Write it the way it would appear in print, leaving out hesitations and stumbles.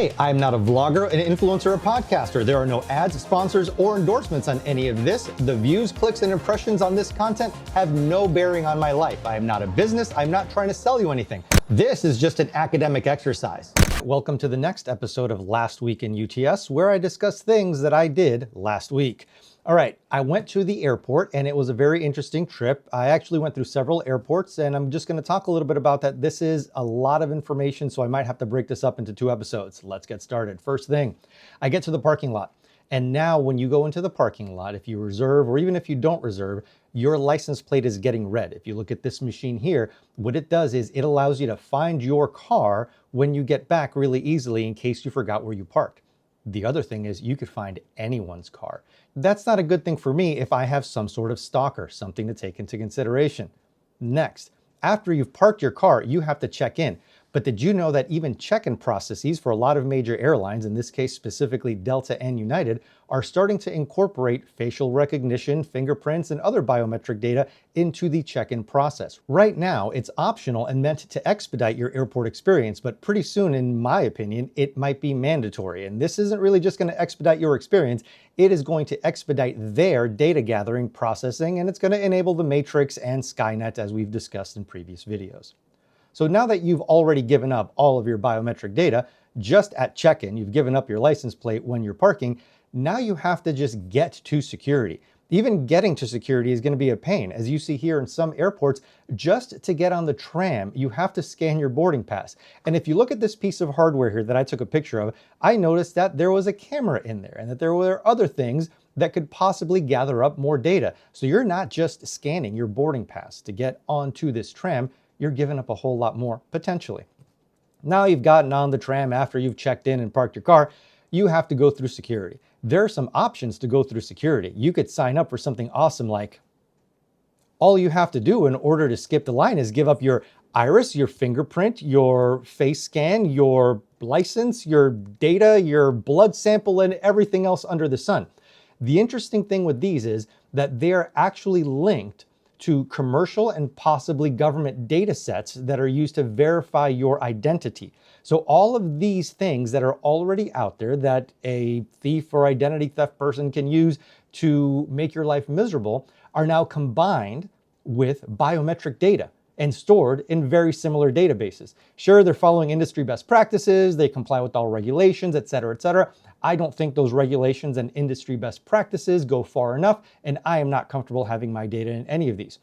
Hey, I'm not a vlogger, an influencer, or podcaster. There are no ads, sponsors, or endorsements on any of this. The views, clicks, and impressions on this content have no bearing on my life. I am not a business. I'm not trying to sell you anything. This is just an academic exercise. Welcome to the next episode of Last Week in UTS, where I discuss things that I did last week. All right, I went to the airport and it was a very interesting trip. I actually went through several airports and I'm just going to talk a little bit about that. This is a lot of information, so I might have to break this up into 2 episodes. Let's get started. First thing, I get to the parking lot. And now when you go into the parking lot, if you reserve or even if you don't reserve, your license plate is getting read. If you look at this machine here, what it does is it allows you to find your car when you get back really easily in case you forgot where you parked. The other thing is you could find anyone's car. That's not a good thing for me if I have some sort of stalker, something to take into consideration. Next, after you've parked your car, you have to check in. But did you know that even check-in processes for a lot of major airlines, in this case specifically Delta and United, are starting to incorporate facial recognition, fingerprints, and other biometric data into the check-in process? Right now, it's optional and meant to expedite your airport experience, but pretty soon, in my opinion, it might be mandatory. And this isn't really just going to expedite your experience, it is going to expedite their data gathering, processing, and it's going to enable the Matrix and Skynet as we've discussed in previous videos. So now that you've already given up all of your biometric data, just at check-in, you've given up your license plate when you're parking, now you have to just get to security. Even getting to security is going to be a pain. As you see here in some airports, just to get on the tram, you have to scan your boarding pass. And if you look at this piece of hardware here that I took a picture of, I noticed that there was a camera in there and that there were other things that could possibly gather up more data. So you're not just scanning your boarding pass to get onto this tram, you're giving up a whole lot more potentially. Now you've gotten on the tram after you've checked in and parked your car, you have to go through security. There are some options to go through security. You could sign up for something awesome like, all you have to do in order to skip the line is give up your iris, your fingerprint, your face scan, your license, your data, your blood sample, and everything else under the sun. The interesting thing with these is that they're actually linked to commercial and possibly government data sets that are used to verify your identity. So all of these things that are already out there that a thief or identity theft person can use to make your life miserable are now combined with biometric data and stored in very similar databases. Sure, they're following industry best practices, they comply with all regulations, et cetera, et cetera. I don't think those regulations and industry best practices go far enough, and I am not comfortable having my data in any of these.